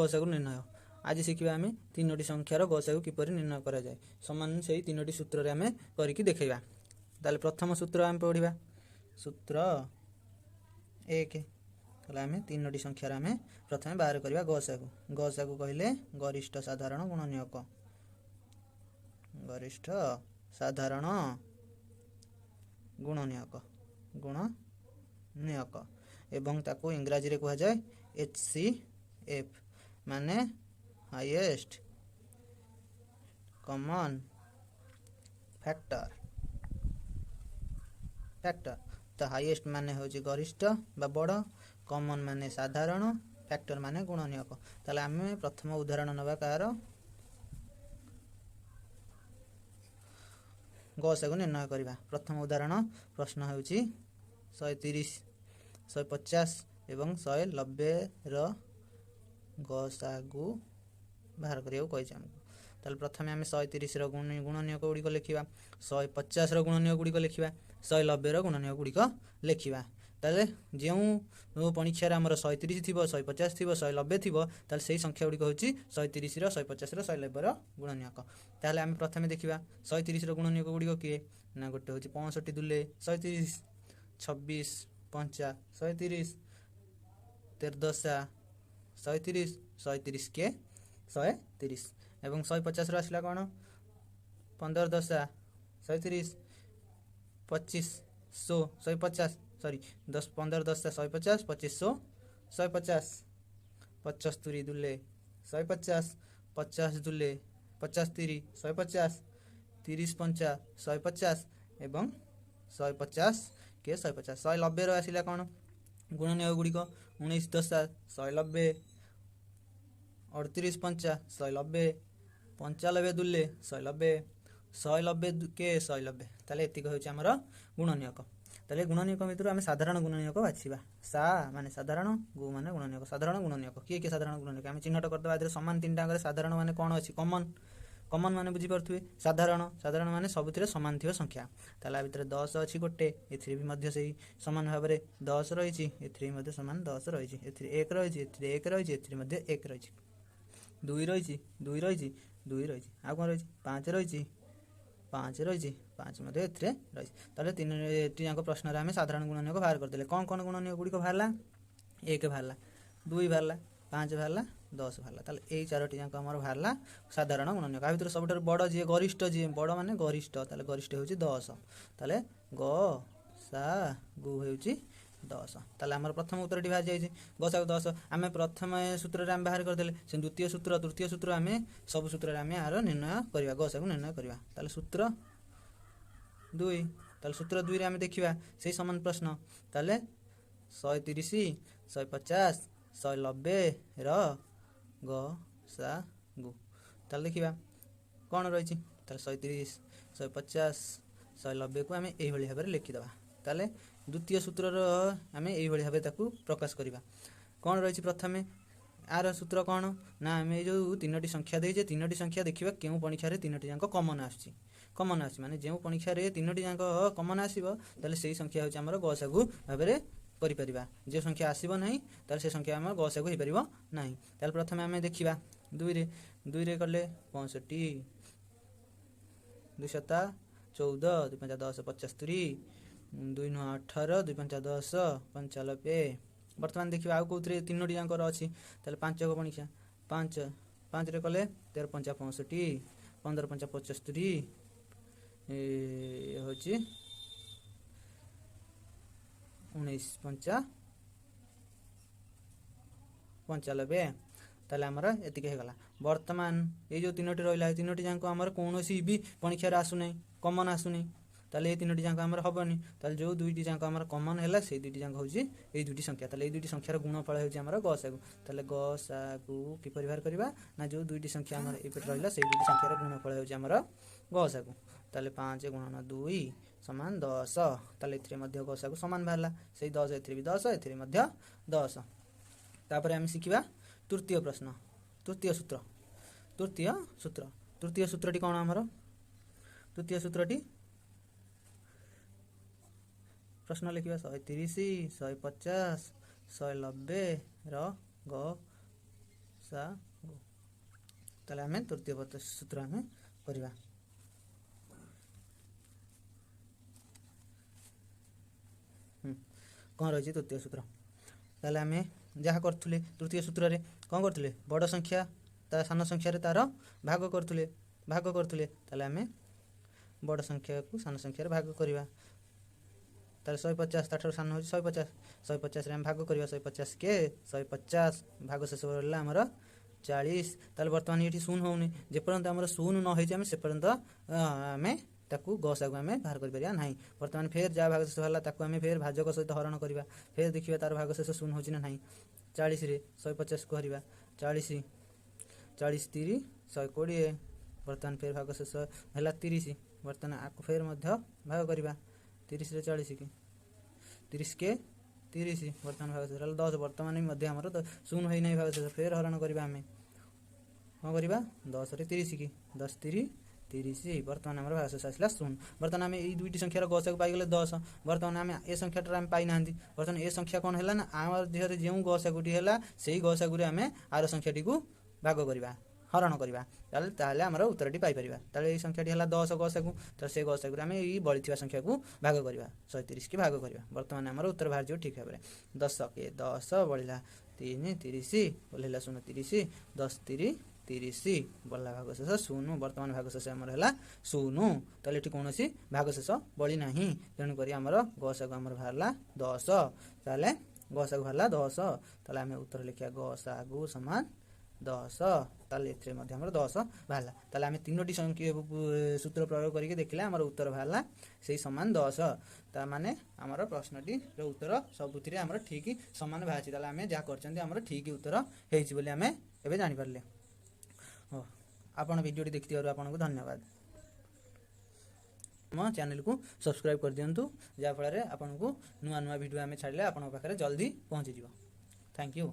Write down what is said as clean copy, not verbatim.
गसागु निर्णय। आज शिखा आम 3टी संख्यार गसागु किपर निर्णय करा जाए समान से 3टी सूत्र आम करके देखा। ताले प्रथम सूत्र आम पढ़ा सूत्र 1 आम 3टी संख्यार आम प्रथम बाहर करवा गसागु। गसागु कहले गरिष्ठ साधारण गुणनीयक गरिष्ठ साधारण गुणनीयक गुणनीयक एवं ताको इंग्राजी रे कहा जाए HCF माने हाईएस्ट कॉमन फैक्टर तो हाईएस्ट माने होची गरिष्ठ बा बड़ कॉमन माने साधारण फैक्टर माने गुणनीयक। ताले आमे प्रथम उदाहरण नबा कार गसागु निर्णय करवा। प्रथम उदाहरण प्रश्न होची 130 150 एवं 190 रो गसागु बाहर करिया कहि हमको। ताले प्रथम आम 130 रो गुणनीयक गुड़िक लिखा 150 रो गुणनीयक गुड़िक लिखा 190 रो गुणनीयक गुड़िक लिखा। ताले जो परीक्षार आमर 130 थी 150 थी 190 थी ताले से संख्या गुड़िक हूँ 130 150 190 गुणनीयक। ताले आम प्रथम देखा 130 रो गुणनीयक गुड़िक किए ना गोटे हूँ 65 दुले 130 26 5 130 13 130 130 के 130 एवं 150 आसला कौन 15 10 130 25 100 150 सॉरी 10 15 10 150 2500 150 75 दुले 150 50 दुले 50 30 150 30 5 150 एवं 150 के 150 190 रो आसिला कौन गुणनीयक गुड़िक 19 10 190 38 5 190 95 दुले 190 190 के 190 ताले एतिक होची हमर गुणनीयक। ताले गुणनीयक भितर आम साधारण गुणनीयक बाछिबा सा माने साधारण गु माने गुणनीयक साधारण गुणनीयक किए साधारण गुणनीयक आम चिन्हट करदेबा। आदि समान 3टा साधारण माने कौन अछि कॉमन कॉमन माने बुझी परथुवे साधारण साधारण माने सबुथिरे समान थियो संख्या। ताला भितर 10 अछि गोटे एथिरे भी मध्य सही समान भाबरे 10 रहिछि एथिरे मध्य समान 10 रहिछि एथिरे 1 रहिछि एथिरे 1 रहिछि एथिरे मध्य 1 रहिछि 2 रहिछि 2 रहिछि 2 रहिछि आ कोन रहिछि 5 रहिछि 5 रहिछि 5 मध्य एथिरे रहिछि। ताले 3टी जाक प्रश्न रे हम साधारण गुणनीयक बाहर कर देले कोन कोन गुणनीयक गुडी को भारला 1 भारला 2 भारला 5 भारला 10 भारला। ताले एई 4टी जाक हमर भारला साधारण गुणनीयक। आ भितर सबटर बड़ जे गरिष्ठ जे बड़ माने गरिष्ठ ताले गरिष्ठ होची 10 ताले ग सा गु होची 10। ताले हमर प्रथम उत्तरटी बाहर जाई गसा 10 आमे प्रथम सूत्र रे हम बाहर कर देले से द्वितीय सूत्र तृतीय सूत्र आमे सब सूत्र रे आमे आरो निर्णय करबा गसा को निर्णय करबा। ताले सूत्र 2 ताले सूत्र 2 रे आमे देखिबा सेही समान प्रश्न ताले 130 150 190 रो गसा गु ताले देखिबा कोन रहिछि ताले 130 150 190 को आमे एही भली भाबरे लिखि दबा। ताले द्वितीय सूत्र रो आमे एही भली भाबरे ताकू प्रकाश करिबा कोन रहिछि प्रथमे आर सूत्र कोन ना आमे जो 3टी संख्या देजे 3टी संख्या देखिबा केउ परीक्षा रे 3टी जाक कॉमन आछि माने जेउ परीक्षा रे 3टी जाक कॉमन आसीबो ताले सेही संख्या होछि हमर गसागु भाबरे करि परिबा। जे संख्या आसीबो नाही ताले से संख्या हमर गसागु हे परिबो नाही। ताले प्रथमे आमे देखिबा 2 रे करले 65 2 7 14 2 5 10 75 2 9 18 2 5 10 95। वर्तमान देखिबा आ कोथरे 3टी जाकर अछि ताले 5 को परीक्षा 5 5 रे कले 13 5 65 15 5 75 ए होची 19 5 95 ताले हमर एतिके हे गला। वर्तमान ए जो 3टी रहिला 3टी जाको हमर कोनोसी भी परीक्षा रे आसु नै कॉमन आसु नै ताले ए 3टी जाको हमर हबनी ताले जो 2टी जाको हमर कॉमन हैला से 2टी जाको होची ए 2टी संख्या ताले ए 2टी संख्यार गुणफल होची हमर गसागु। ताले गसागु कि परिवार करबा ना जो 2टी संख्या हमर ए पेट रहिला से 2टी संख्यार गुणफल होची हमर गसागु। ताले 5 गुणन 2 समान 10 ताले एथिरे मध्य गसागु समान भारला सेही 10 एथिरे भी 10 एथिरे मध्य 10। तापर हम सिखिबा तृतीय प्रश्न तृतीय सूत्रटी कोन हमर तृतीय सूत्रटी प्रश्न लिखिबा 130 150 190 रो गसागु ताले आमे तृतीय सूत्र आमे करबा कौन रही तृतीय सूत्र ताले आमे जहाँ करथुले तृतीय सूत्र रे कौन करथुले बड़ संख्या ता सान संख्या रे तार भाग करथुले ताले आमे बड़ संख्या को सान संख्या रे भाग करबा ताले 150 ताठर सान हो 150 रे हम भाग करबा 150 के 150 भाग शेष होला हमर 40 ताले वर्तमान एठी शून्य होउनी जे पर्यंत हमर शून्य न होई जे हम से पर्यंत हमें ताकू गसागु आमे बाहर कर परिया नाही वर्तमान फेर जा भाग शेष होला ताकू आमे फेर भाजक सहित हरण करबा फेर देखिबा तार भाग शेष शून्य होची ना नाही 40 रे 150 को हरिबा 40 40 30 120 वर्तमान फेर भाग शेष होला 30 वर्तमान आकु फेर मध्य भाग करबा 30 रे 40 की 30 के 30 वर्तमान भाग शेष होला 10 वर्तमान मध्य हमर शून्य होई नाही भाग शेष फेर हरण करबा आमे कौन करबा 10 रे 30 की 10 30 30 वर्तमान आम भाग शेष आसला शून्य वर्तमान आम ये दुईटी संख्यार गसागु पाइगले 10 वर्तमान आम ए संख्याटा आम पाई नांती वर्तमान ए संख्या कौन है ना आम देहरे जो गसागुटी है से ही गसागुरे आम आर संख्याटी को भाग करवा हरण करवा ताले आमर उत्तरटी पाई परिबा ताले ए संख्याटी है 10 गसागु तो से गसागुरे आम ये बड़ी संख्या को भाग करवा 130 की भाग करवा वर्तमान आमर उत्तर बाहर जो ठीक भाव 10 के 10 बढ़ला 3 30 बढ़ला 29 10 3 30 बढ़ला भाग शेष शून्य वर्तमान भाग शेष आमर है शून्य ताले एठी कौन भाग शेष बड़ी ना तेणुक आमर गसागु आमर बाहरला 10 ताले गसागु बाहरला 10 ताले आम उत्तर लिखा गसागु समान 10 ताले एथरे मध्य आमर 10 बाहरला ताले आम तीनोटी सूत्र प्रयोग करके देखिले आमर उत्तर बाहरला से समान 10 ता माने आमर प्रश्नटी रो उत्तर सबुथिरे आमर ठीक समान बाहाची ताले आम जा करचंती आमर ठीक उत्तर हेछि बोली आम एबे जानि परले आपण वीडियोटी देखि आपको धन्यवाद मो चैनल को सब्सक्राइब कर दिंतु जा फल आपन को नुआ नुआ वीडियो आम छाड़े आपन पाखे जल्दी पहुँची थैंक यू।